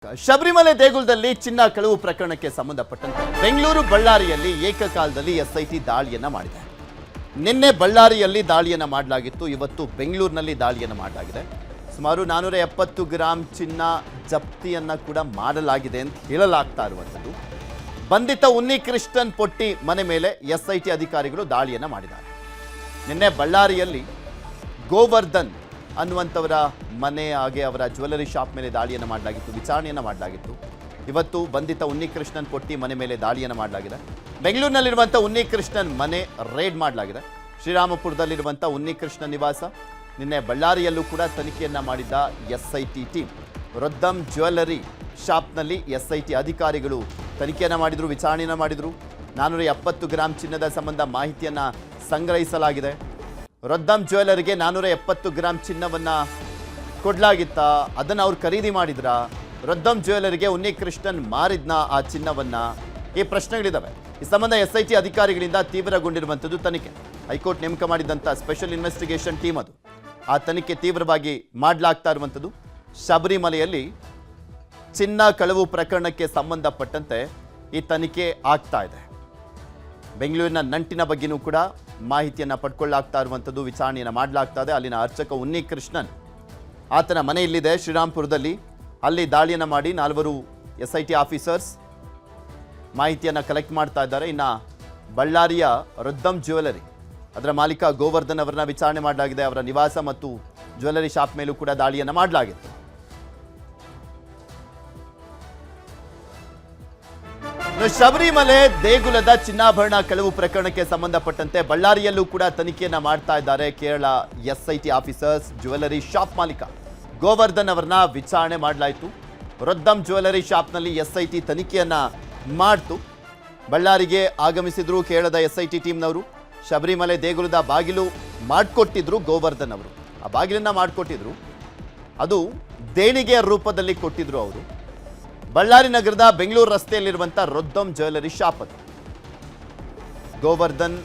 ಶಬರಿಮಲೆ ದೇಗುಲದಲ್ಲಿ ಚಿನ್ನ ಕಳವು ಪ್ರಕರಣಕ್ಕೆ ಸಂಬಂಧಪಟ್ಟಂತೆ ಬೆಂಗಳೂರು ಬಳ್ಳಾರಿಯಲ್ಲಿ ಏಕಕಾಲದಲ್ಲಿ ಎಸ್ಐಟಿ ದಾಳಿಯನ್ನ ಮಾಡಿದೆ. ನಿನ್ನೆ ಬಳ್ಳಾರಿಯಲ್ಲಿ ದಾಳಿಯನ್ನ ಮಾಡಲಾಗಿತ್ತು, ಇವತ್ತು ಬೆಂಗಳೂರಿನಲ್ಲಿ ದಾಳಿಯನ್ನ ಮಾಡಲಾಗಿದೆ. ಸುಮಾರು 470 ಗ್ರಾಂ ಚಿನ್ನ ಜಪ್ತಿಯನ್ನ ಕೂಡ ಮಾಡಲಾಗಿದೆ ಅಂತ ಹೇಳಲಾಗ್ತಾ ಇರುವಂಥದ್ದು. ಬಂಧಿತ ಉನ್ನಿಕೃಷ್ಣನ್ ಪೊಟ್ಟಿ ಮನೆ ಮೇಲೆ ಎಸ್ಐಟಿ ಅಧಿಕಾರಿಗಳು ದಾಳಿಯನ್ನ ಮಾಡಿದ್ದಾರೆ. ನಿನ್ನೆ ಬಳ್ಳಾರಿಯಲ್ಲಿ ಗೋವರ್ಧನ್ ಅನ್ನುವಂಥವರ ಮನೆ ಹಾಗೆ ಅವರ ಜ್ಯುವೆಲರಿ ಶಾಪ್ ಮೇಲೆ ದಾಳಿಯನ್ನು ಮಾಡಲಾಗಿತ್ತು, ವಿಚಾರಣೆಯನ್ನು ಮಾಡಲಾಗಿತ್ತು. ಇವತ್ತು ಬಂಧಿತ ಉನ್ನಿಕೃಷ್ಣನ್ ಪೊಟ್ಟಿ ಮನೆ ಮೇಲೆ ದಾಳಿಯನ್ನು ಮಾಡಲಾಗಿದೆ. ಬೆಂಗಳೂರಿನಲ್ಲಿರುವಂಥ ಉನ್ನಿಕೃಷ್ಣನ್ ಮನೆ ರೇಡ್ ಮಾಡಲಾಗಿದೆ. ಶ್ರೀರಾಮಪುರದಲ್ಲಿರುವಂಥ ಉನ್ನಿಕೃಷ್ಣನ್ ನಿವಾಸ, ನಿನ್ನೆ ಬಳ್ಳಾರಿಯಲ್ಲೂ ಕೂಡ ತನಿಖೆಯನ್ನು ಮಾಡಿದ್ದ ಎಸ್ಐಟಿ ಟೀಮ್. ರೊದ್ದಂ ಜ್ಯುವೆಲರಿ ಶಾಪ್ನಲ್ಲಿ ಎಸ್ಐಟಿ ಅಧಿಕಾರಿಗಳು ತನಿಖೆಯನ್ನು ಮಾಡಿದರು, ವಿಚಾರಣೆಯನ್ನು ಮಾಡಿದರು. 470 ಗ್ರಾಂ ಚಿನ್ನದ ಸಂಬಂಧ ಮಾಹಿತಿಯನ್ನು ಸಂಗ್ರಹಿಸಲಾಗಿದೆ. ರೊದ್ದಂ ಜ್ಯುವೆಲರಿಗೆ 470 ಗ್ರಾಂ ಚಿನ್ನವನ್ನು ಕೊಡಲಾಗಿತ್ತಾ, ಅದನ್ನು ಅವ್ರು ಖರೀದಿ ಮಾಡಿದ್ರಾ, ರೊದ್ದಂ ಜ್ಯುವೆಲರಿಗೆ ಉನ್ನಿಕೃಷ್ಣನ್ ಮಾರಿದ್ನ ಆ ಚಿನ್ನವನ್ನು, ಈ ಪ್ರಶ್ನೆಗಳಿದ್ದಾವೆ. ಈ ಸಂಬಂಧ ಎಸ್ಐಟಿ ಅಧಿಕಾರಿಗಳಿಂದ ತೀವ್ರಗೊಂಡಿರುವಂಥದ್ದು ತನಿಖೆ. ಹೈಕೋರ್ಟ್ ನೇಮಕ ಮಾಡಿದಂಥ ಸ್ಪೆಷಲ್ ಇನ್ವೆಸ್ಟಿಗೇಷನ್ ಟೀಮ್ ಅದು. ಆ ತನಿಖೆ ತೀವ್ರವಾಗಿ ಮಾಡಲಾಗ್ತಾ ಇರುವಂಥದ್ದು. ಶಬರಿಮಲೆಯಲ್ಲಿ ಚಿನ್ನ ಕಳವು ಪ್ರಕರಣಕ್ಕೆ ಸಂಬಂಧಪಟ್ಟಂತೆ ಈ ತನಿಖೆ ಆಗ್ತಾ ಇದೆ. ಬೆಂಗಳೂರಿನ ನಂಟಿನ ಬಗ್ಗೆನೂ ಕೂಡ ಮಾಹಿತಿಯನ್ನು ಪಡ್ಕೊಳ್ಳಾಗ್ತಾ ಇರುವಂಥದ್ದು, ವಿಚಾರಣೆಯನ್ನು ಮಾಡಲಾಗ್ತಾ ಇದೆ. ಅಲ್ಲಿನ ಅರ್ಚಕ ಉನ್ನಿಕೃಷ್ಣನ್, ಆತನ ಮನೆ ಇಲ್ಲಿದೆ ಶ್ರೀರಾಮ್ಪುರದಲ್ಲಿ, ಅಲ್ಲಿ ದಾಳಿಯನ್ನು ಮಾಡಿ 4 ಎಸ್ಐಟಿ ಆಫೀಸರ್ಸ್ ಮಾಹಿತಿಯನ್ನು ಕಲೆಕ್ಟ್ ಮಾಡ್ತಾ ಇದ್ದಾರೆ. ಇನ್ನು ಬಳ್ಳಾರಿಯ ರೊದ್ದಂ ಜ್ಯುವೆಲರಿ ಅದರ ಮಾಲೀಕ ಗೋವರ್ಧನ್ ಅವರನ್ನ ವಿಚಾರಣೆ ಮಾಡಲಾಗಿದೆ. ಅವರ ನಿವಾಸ ಮತ್ತು ಜ್ಯುವೆಲರಿ ಶಾಪ್ ಮೇಲೂ ಕೂಡ ದಾಳಿಯನ್ನು ಮಾಡಲಾಗಿತ್ತು. ಶಬರಿಮಲೆ ದೇಗುಲದ ಚಿನ್ನಾಭರಣ ಕಳವು ಪ್ರಕರಣಕ್ಕೆ ಸಂಬಂಧಪಟ್ಟಂತೆ ಬಳ್ಳಾರಿಯಲ್ಲೂ ಕೂಡ ತನಿಖೆಯನ್ನ ಮಾಡ್ತಾ ಇದ್ದಾರೆ Kerala SIT officers. Jewellery shop ಮಾಲೀಕ ಗೋವರ್ಧನ್ ಅವರನ್ನ ವಿಚಾರಣೆ ಮಾಡಲಾಯಿತು. ರೊದ್ದಂ ಜ್ಯುವೆಲರಿ ಶಾಪ್ನಲ್ಲಿ ಎಸ್ಐಟಿ ತನಿಖೆಯನ್ನ ಮಾಡ್ತು. ಬಳ್ಳಾರಿಗೆ ಆಗಮಿಸಿದ್ರು ಕೇರಳದ ಎಸ್ಐಟಿ ಟೀಮ್ನವರು. ಶಬರಿಮಲೆ ದೇಗುಲದ ಬಾಗಿಲು ಮಾಡಿಕೊಟ್ಟಿದ್ರು ಗೋವರ್ಧನ್ ಅವರು. ಆ ಬಾಗಿಲನ್ನ ಮಾಡಿಕೊಟ್ಟಿದ್ರು, ಅದು ದೇಣಿಗೆಯ ರೂಪದಲ್ಲಿ ಕೊಟ್ಟಿದ್ರು ಅವರು. ಬಳ್ಳಾರಿ ನಗರದ ಬೆಂಗಳೂರು ರಸ್ತೆಯಲ್ಲಿರುವಂಥ ರೊದ್ದಂ ಜ್ಯುವೆಲರಿ ಶಾಪ್ ಅದು. ಗೋವರ್ಧನ್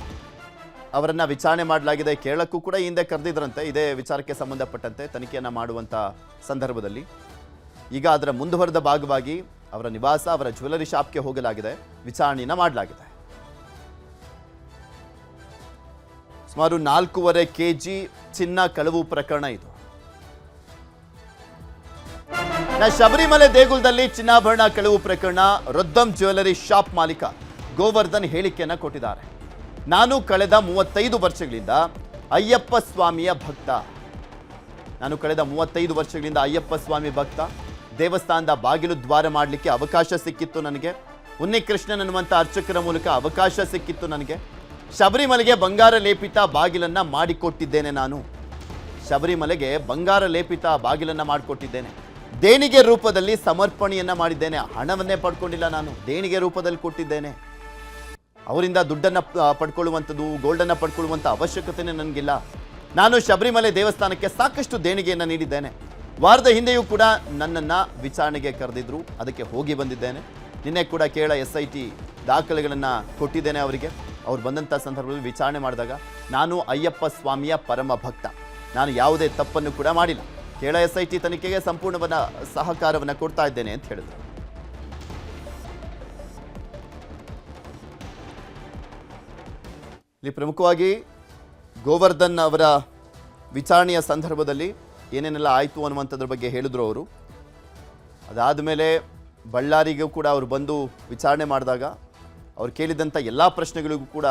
ಅವರನ್ನ ವಿಚಾರಣೆ ಮಾಡಲಾಗಿದೆ. ಕೇರಳಕ್ಕೂ ಕೂಡ ಹಿಂದೆ ಕರೆದಿದ್ರಂತೆ ಇದೇ ವಿಚಾರಕ್ಕೆ ಸಂಬಂಧಪಟ್ಟಂತೆ ತನಿಖೆಯನ್ನು ಮಾಡುವಂಥ ಸಂದರ್ಭದಲ್ಲಿ. ಈಗ ಅದರ ಮುಂದುವರೆದ ಭಾಗವಾಗಿ ಅವರ ನಿವಾಸ, ಅವರ ಜ್ಯುವೆಲರಿ ಶಾಪ್ಗೆ ಹೋಗಲಾಗಿದೆ, ವಿಚಾರಣೆಯನ್ನು ಮಾಡಲಾಗಿದೆ. ಸುಮಾರು 4.5 kg ಚಿನ್ನ ಕಳವು ಪ್ರಕರಣ ಇದು. ಶಬರಿಮಲೆ ದೇಗುಲದಲ್ಲಿ ಚಿನ್ನಾಭರಣ ಕಳವು ಪ್ರಕರಣ. ರೊದ್ದಂ ಜ್ಯುವೆಲರಿ ಶಾಪ್ ಮಾಲೀಕ ಗೋವರ್ಧನ್ ಹೇಳಿಕೆಯನ್ನು ಕೊಟ್ಟಿದ್ದಾರೆ. ನಾನು ಕಳೆದ 35 ವರ್ಷಗಳಿಂದ ಅಯ್ಯಪ್ಪ ಸ್ವಾಮಿಯ ಭಕ್ತ. ನಾನು ಕಳೆದ 35 ವರ್ಷಗಳಿಂದ ಅಯ್ಯಪ್ಪ ಸ್ವಾಮಿ ಭಕ್ತ. ದೇವಸ್ಥಾನದ ಬಾಗಿಲು ದ್ವಾರ ಮಾಡಲಿಕ್ಕೆ ಅವಕಾಶ ಸಿಕ್ಕಿತ್ತು ನನಗೆ. ಉನ್ನಿಕೃಷ್ಣನ್ ಅನ್ನುವಂಥ ಅರ್ಚಕರ ಮೂಲಕ ಅವಕಾಶ ಸಿಕ್ಕಿತ್ತು ನನಗೆ. ಶಬರಿಮಲೆಗೆ ಬಂಗಾರ ಲೇಪಿತ ಬಾಗಿಲನ್ನು ಮಾಡಿಕೊಟ್ಟಿದ್ದೇನೆ. ನಾನು ಶಬರಿಮಲೆಗೆ ಬಂಗಾರ ಲೇಪಿತ ಬಾಗಿಲನ್ನು ಮಾಡಿಕೊಟ್ಟಿದ್ದೇನೆ. ದೇಣಿಗೆ ರೂಪದಲ್ಲಿ ಸಮರ್ಪಣೆಯನ್ನ ಮಾಡಿದ್ದೇನೆ. ಹಣವನ್ನೇ ಪಡ್ಕೊಂಡಿಲ್ಲ, ನಾನು ದೇಣಿಗೆ ರೂಪದಲ್ಲಿ ಕೊಟ್ಟಿದ್ದೇನೆ. ಅವರಿಂದ ದುಡ್ಡನ್ನು ಪಡ್ಕೊಳ್ಳುವಂಥದ್ದು, ಗೋಲ್ಡನ್ನು ಪಡ್ಕೊಳ್ಳುವಂಥ ಅವಶ್ಯಕತೆನೇ ನನಗಿಲ್ಲ. ನಾನು ಶಬರಿಮಲೆ ದೇವಸ್ಥಾನಕ್ಕೆ ಸಾಕಷ್ಟು ದೇಣಿಗೆಯನ್ನು ನೀಡಿದ್ದೇನೆ. ವಾರದ ಹಿಂದೆಯೂ ಕೂಡ ನನ್ನನ್ನು ವಿಚಾರಣೆಗೆ ಕರೆದಿದ್ರು, ಅದಕ್ಕೆ ಹೋಗಿ ಬಂದಿದ್ದೇನೆ. ನಿನ್ನೆ ಕೂಡ ಕೇರಳ ಎಸ್ಐಟಿ ದಾಖಲೆಗಳನ್ನು ಕೊಟ್ಟಿದ್ದೇನೆ ಅವರಿಗೆ. ಅವ್ರು ಬಂದಂಥ ಸಂದರ್ಭದಲ್ಲಿ ವಿಚಾರಣೆ ಮಾಡಿದಾಗ ನಾನು ಅಯ್ಯಪ್ಪ ಸ್ವಾಮಿಯ ಪರಮ ಭಕ್ತ, ನಾನು ಯಾವುದೇ ತಪ್ಪನ್ನು ಕೂಡ ಮಾಡಿಲ್ಲ. ಕೇರಳ ಎಸ್ಐಟಿ ತನಿಖೆಗೆ ಸಂಪೂರ್ಣವಾದ ಸಹಕಾರವನ್ನು ಕೊಡ್ತಾ ಇದ್ದೇನೆ ಅಂತ ಹೇಳಿದರು. ಇಲ್ಲಿ ಪ್ರಮುಖವಾಗಿ ಗೋವರ್ಧನ್ ಅವರ ವಿಚಾರಣೆಯ ಸಂದರ್ಭದಲ್ಲಿ ಏನೇನೆಲ್ಲ ಆಯಿತು ಅನ್ನುವಂಥದ್ರ ಬಗ್ಗೆ ಹೇಳಿದ್ರು ಅವರು. ಅದಾದ ಮೇಲೆ ಬಳ್ಳಾರಿಗೂ ಕೂಡ ಅವರು ಬಂದು ವಿಚಾರಣೆ ಮಾಡಿದಾಗ ಅವ್ರು ಕೇಳಿದಂಥ ಎಲ್ಲ ಪ್ರಶ್ನೆಗಳಿಗೂ ಕೂಡ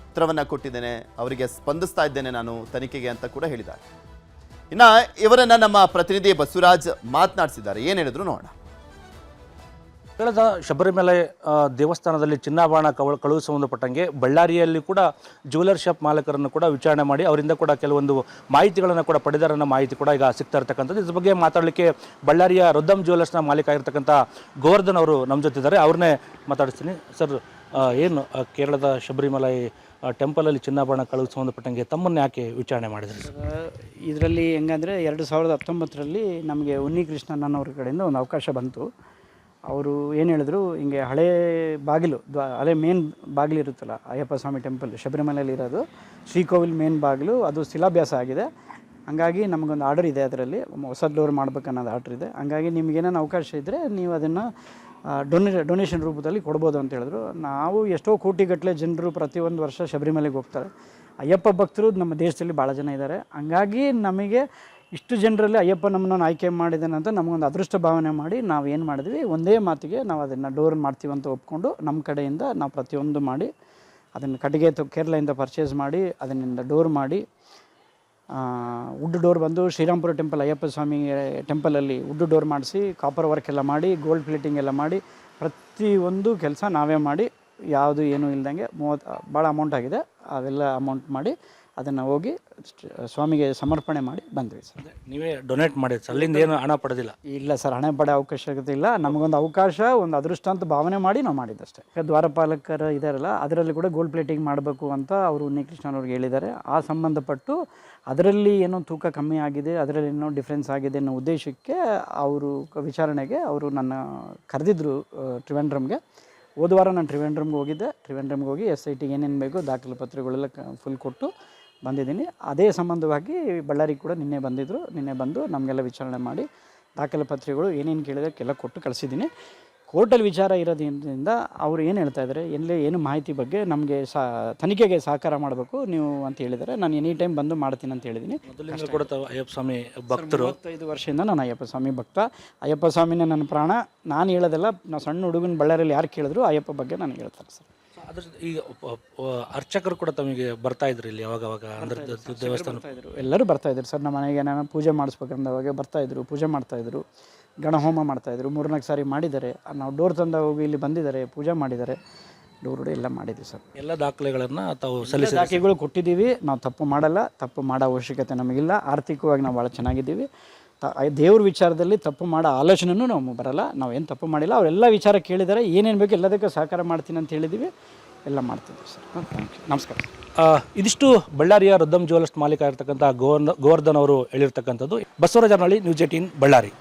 ಉತ್ತರವನ್ನು ಕೊಟ್ಟಿದ್ದೇನೆ, ಅವರಿಗೆ ಸ್ಪಂದಿಸ್ತಾ ಇದ್ದೇನೆ ನಾನು ತನಿಖೆಗೆ ಅಂತ ಕೂಡ ಹೇಳಿದ್ದಾರೆ. ಇನ್ನು ಇವರನ್ನ ನಮ್ಮ ಪ್ರತಿನಿಧಿ ಬಸವರಾಜ್ ಮಾತನಾಡಿಸಿದ್ದಾರೆ. ಏನು ಹೇಳಿದ್ರು ನೋಡೋಣ. ಕಳೆದ ಶಬರಿಮಲೆ ದೇವಸ್ಥಾನದಲ್ಲಿ ಚಿನ್ನಾಭರಣ ಕಳವು ಸಂಬಂಧಪಟ್ಟಂಗೆ ಬಳ್ಳಾರಿಯಲ್ಲಿ ಕೂಡ ಜ್ಯುವೆಲರ್ ಶಾಪ್ ಮಾಲೀಕರನ್ನು ಕೂಡ ವಿಚಾರಣೆ ಮಾಡಿ ಅವರಿಂದ ಕೂಡ ಕೆಲವೊಂದು ಮಾಹಿತಿಗಳನ್ನು ಕೂಡ ಪಡೆದಾರನ್ನ ಮಾಹಿತಿ ಕೂಡ ಈಗ ಸಿಗ್ತಾ ಇರ್ತಕ್ಕಂಥದ್ದು. ಇದ್ರ ಬಗ್ಗೆ ಮಾತಾಡಲಿಕ್ಕೆ ಬಳ್ಳಾರಿಯ ರೊದ್ದಂ ಜ್ಯುವೆಲರ್ಸ್ನ ಮಾಲೀಕ ಆಗಿರ್ತಕ್ಕಂಥ ಗೋವರ್ಧನ್ ಅವರು ನಮ್ಮ ಜೊತೆ ಇದ್ದಾರೆ. ಅವ್ರನ್ನೇ ಮಾತಾಡಿಸ್ತೀನಿ. ಸರ್, ಏನು ಕೇರಳದ ಶಬರಿಮಲೆ ಟೆಂಪಲಲ್ಲಿ ಚಿನ್ನಾಭರಣ ಕಳವು ಸಂಬಂಧಪಟ್ಟಂಗೆ ತಮ್ಮನ್ನು ಯಾಕೆ ವಿಚಾರಣೆ ಮಾಡಿದ್ರಿ? ಇದರಲ್ಲಿ ಹೆಂಗಂದರೆ 2019ರಲ್ಲಿ ನಮಗೆ ಉನ್ನಿಕೃಷ್ಣನ್ ಅನ್ನೋರ ಕಡೆಯಿಂದ ಒಂದು ಅವಕಾಶ ಬಂತು. ಅವರು ಏನು ಹೇಳಿದ್ರು, ಹಿಂಗೆ ಹಳೆ ಬಾಗಿಲು ಹಳೆ ಮೇನ್ ಬಾಗಿಲು ಇರುತ್ತಲ್ಲ ಅಯ್ಯಪ್ಪ ಸ್ವಾಮಿ ಟೆಂಪಲ್ ಶಬರಿಮಲೆಯಲ್ಲಿ ಇರೋದು, ಶ್ರೀಕೋವಿಲ್ ಮೇನ್ ಬಾಗಿಲು ಅದು ಶಿಲಾಭ್ಯಾಸ ಆಗಿದೆ. ಹಂಗಾಗಿ ನಮಗೊಂದು ಆರ್ಡರ್ ಇದೆ, ಅದರಲ್ಲಿ ಹೊಸ ಡೋರ್ ಮಾಡ್ಬೇಕನ್ನೋದು ಆರ್ಡ್ರ್ ಇದೆ. ಹಂಗಾಗಿ ನಿಮಗೇನೇನು ಅವಕಾಶ ಇದ್ದರೆ ನೀವು ಅದನ್ನು ಡೊನೇಷನ್ ರೂಪದಲ್ಲಿ ಕೊಡ್ಬೋದು ಅಂತ ಹೇಳಿದ್ರು. ನಾವು ಎಷ್ಟೋ ಕೋಟಿಗಟ್ಟಲೆ ಜನರು ಪ್ರತಿಯೊಂದು ವರ್ಷ ಶಬರಿಮಲೆಗೆ ಹೋಗ್ತಾರೆ. ಅಯ್ಯಪ್ಪ ಭಕ್ತರು ನಮ್ಮ ದೇಶದಲ್ಲಿ ಭಾಳ ಜನ ಇದ್ದಾರೆ. ಹಂಗಾಗಿ ನಮಗೆ ಇಷ್ಟು ಜನರಲ್ಲಿ ಅಯ್ಯಪ್ಪ ನಮ್ಮನ್ನು ಆಯ್ಕೆ ಮಾಡಿದ್ದಾನಂತ ನಮಗೊಂದು ಅದೃಷ್ಟ ಭಾವನೆ ಮಾಡಿ ನಾವು ಏನು ಮಾಡಿದ್ವಿ, ಒಂದೇ ಮಾತಿಗೆ ನಾವು ಅದನ್ನು ಡೋರ್ ಮಾಡ್ತೀವಿ ಅಂತ ಒಪ್ಕೊಂಡು ನಮ್ಮ ಕಡೆಯಿಂದ ನಾವು ಪ್ರತಿಯೊಂದು ಮಾಡಿ ಅದನ್ನು ಕಟ್ಟಿಗೆ ಕೇರಳದಿಂದ ಪರ್ಚೇಸ್ ಮಾಡಿ ಅದನ್ನಿಂದ ಡೋರ್ ಮಾಡಿ, ವುಡ್ ಡೋರ್ ಬಂದು ಶ್ರೀರಾಮ್ಪುರ ಟೆಂಪಲ್ ಅಯ್ಯಪ್ಪ ಸ್ವಾಮಿ ಟೆಂಪಲಲ್ಲಿ ವುಡ್ ಡೋರ್ ಮಾಡಿಸಿ ಕಾಪರ್ ವರ್ಕ್ ಎಲ್ಲ ಮಾಡಿ ಗೋಲ್ಡ್ ಪ್ಲೇಟಿಂಗ್ ಎಲ್ಲ ಮಾಡಿ ಪ್ರತಿಯೊಂದು ಕೆಲಸ ನಾವೇ ಮಾಡಿ, ಯಾವುದು ಏನೂ ಇಲ್ದಂಗೆ ಭಾಳ ಅಮೌಂಟ್ ಆಗಿದೆ, ಅವೆಲ್ಲ ಅಮೌಂಟ್ ಮಾಡಿ ಅದನ್ನು ಹೋಗಿ ಸ್ವಾಮಿಗೆ ಸಮರ್ಪಣೆ ಮಾಡಿ ಬಂದ್ವಿ ಸರ್. ನೀವೇ ಡೊನೇಟ್ ಮಾಡಿರಿ ಸರ್, ಅಲ್ಲಿಂದ ಏನು ಹಣ ಪಡೆದಿಲ್ಲ? ಇಲ್ಲ ಸರ್, ಹಣ ಪಡೆ ಅವಶ್ಯಕತೆ ಇಲ್ಲ. ನಮಗೊಂದು ಅವಕಾಶ, ಒಂದು ಅದೃಷ್ಟ ಅಂತ ಭಾವನೆ ಮಾಡಿ ನಾವು ಮಾಡಿದ್ದಷ್ಟೇ. ದ್ವಾರಪಾಲಕರು ಇದ್ದಾರಲ್ಲ, ಅದರಲ್ಲಿ ಕೂಡ ಗೋಲ್ಡ್ ಪ್ಲೇಟಿಂಗ್ ಮಾಡಬೇಕು ಅಂತ ಅವರು ಉನ್ನಿಕೃಷ್ಣನವ್ರಿಗೆ ಹೇಳಿದ್ದಾರೆ. ಆ ಸಂಬಂಧಪಟ್ಟು ಅದರಲ್ಲಿ ಏನೋ ತೂಕ ಕಮ್ಮಿ ಆಗಿದೆ, ಅದರಲ್ಲಿ ಏನೋ ಡಿಫ್ರೆನ್ಸ್ ಆಗಿದೆ ಅನ್ನೋ ಉದ್ದೇಶಕ್ಕೆ ಅವರು ವಿಚಾರಣೆಗೆ ಅವರು ನನ್ನ ಕರೆದಿದ್ದರು ಟ್ರಿವೆಂಡ್ರಮ್ಗೆ. ಹೋದ ವಾರ ನಾನು ಟ್ರಿವೆಂಡ್ರಮ್ಗೆ ಹೋಗಿದ್ದೆ. ಟ್ರಿವೆಂಡ್ರಮ್ಗೆ ಹೋಗಿ SIT ಏನೇನು ಬೇಕೋ ದಾಖಲೆ ಪತ್ರಗಳೆಲ್ಲ ಫುಲ್ ಕೊಟ್ಟು ಬಂದಿದ್ದೀನಿ. ಅದೇ ಸಂಬಂಧವಾಗಿ ಬಳ್ಳಾರಿಗೆ ಕೂಡ ನಿನ್ನೆ ಬಂದಿದ್ದರು. ನಿನ್ನೆ ಬಂದು ನಮಗೆಲ್ಲ ವಿಚಾರಣೆ ಮಾಡಿ ದಾಖಲೆ ಪತ್ರಗಳು ಏನೇನು ಕೇಳಿದಕ್ಕೆಲ್ಲ ಕೊಟ್ಟು ಕಳಿಸಿದ್ದೀನಿ. ಕೋರ್ಟಲ್ಲಿ ವಿಚಾರ ಇರೋದ್ರಿಂದ ಅವರು ಏನು ಹೇಳ್ತಾ ಇದ್ದಾರೆ, ಏನು ಮಾಹಿತಿ ಬಗ್ಗೆ ನಮಗೆ ತನಿಖೆಗೆ ಸಹಕಾರ ಮಾಡಬೇಕು ನೀವು ಅಂತ ಹೇಳಿದ್ದಾರೆ. ನಾನು ಎನಿ ಟೈಮ್ ಬಂದು ಮಾಡ್ತೀನಿ ಅಂತ ಹೇಳಿದ್ದೀನಿ. ಮೊದಲಿಂದ ಕೂಡ ಅಯ್ಯಪ್ಪ ಸ್ವಾಮಿ ಭಕ್ತರು, 25 ವರ್ಷದಿಂದ ನಾನು ಅಯ್ಯಪ್ಪ ಸ್ವಾಮಿ ಭಕ್ತ. ಅಯ್ಯಪ್ಪ ಸ್ವಾಮಿನೇ ನನ್ನ ಪ್ರಾಣ. ನಾನು ಹೇಳೋದೆಲ್ಲ, ನಾವು ಸಣ್ಣ ಹುಡುಗನ ಬಳ್ಳಾರಿಯಲ್ಲಿ ಯಾರು ಕೇಳಿದ್ರು ಅಯ್ಯಪ್ಪ ಬಗ್ಗೆ ನಾನು ಹೇಳ್ತಾರೆ ಸರ್. ಅದ್ರ ಈಗ ಅರ್ಚಕರು ಕೂಡ ತಮಗೆ ಬರ್ತಾ ಇದ್ರು ಇಲ್ಲಿ ಯಾವಾಗ ಅಂದ್ರೆ ದೇವಸ್ಥಾನ ಎಲ್ಲರೂ ಬರ್ತಾಯಿದ್ರು ಸರ್. ನಮ್ಮ ಮನೆಗೆ ನಾನು ಪೂಜೆ ಮಾಡಿಸ್ಬೇಕಂದವಾಗ ಬರ್ತಾಯಿದ್ರು, ಪೂಜೆ ಮಾಡ್ತಾಯಿದ್ರು, ಗಣಹೋಮ ಮಾಡ್ತಾಯಿದ್ರು. 3-4 ಸಾರಿ ಮಾಡಿದ್ದಾರೆ. ನಾವು ಡೋರ್ ತಂದ ಹೋಗಿ ಇಲ್ಲಿ ಬಂದಿದ್ದಾರೆ, ಪೂಜೆ ಮಾಡಿದ್ದಾರೆ, ಡೋರ್ ಎಲ್ಲ ಮಾಡಿದ್ವಿ ಸರ್. ಎಲ್ಲ ದಾಖಲೆಗಳನ್ನು ತಾವು ದಾಖಲೆಗಳು ಕೊಟ್ಟಿದ್ದೀವಿ. ನಾವು ತಪ್ಪು ಮಾಡಲ್ಲ, ತಪ್ಪು ಮಾಡೋ ಅವಶ್ಯಕತೆ ನಮಗಿಲ್ಲ. ಆರ್ಥಿಕವಾಗಿ ನಾವು ಭಾಳ ಚೆನ್ನಾಗಿದ್ದೀವಿ. ದೇವ್ರ ವಿಚಾರದಲ್ಲಿ ತಪ್ಪು ಮಾಡೋ ಆಲೋಚನೆಯೂ ನಾವು ಬರಲ್ಲ. ನಾವೇನು ತಪ್ಪು ಮಾಡಿಲ್ಲ. ಅವರೆಲ್ಲ ವಿಚಾರ ಕೇಳಿದ್ದಾರೆ, ಏನೇನು ಬೇಕು ಎಲ್ಲದಕ್ಕೂ ಸಹಕಾರ ಮಾಡ್ತೀನಿ ಅಂತ ಹೇಳಿದ್ದೀವಿ. ಎಲ್ಲ ಮಾಡ್ತಿದ್ವಿ ಸರ್. ಥ್ಯಾಂಕ್ ಯು, ನಮಸ್ಕಾರ. ಇದಿಷ್ಟು ಬಳ್ಳಾರಿಯ ರುದ್ದಮ್ ಜ್ಯುವೆಲರ್ಸ್ ಮಾಲೀಕ ಆಗಿರ್ತಕ್ಕಂಥ ಗೋವರ್ಧನ್ ಅವರು ಹೇಳಿರ್ತಕ್ಕಂಥದ್ದು. ಬಸವರಾಜ ಅರನಹಳ್ಳಿ, ನ್ಯೂಸ್ 18 ಬಳ್ಳಾರಿ.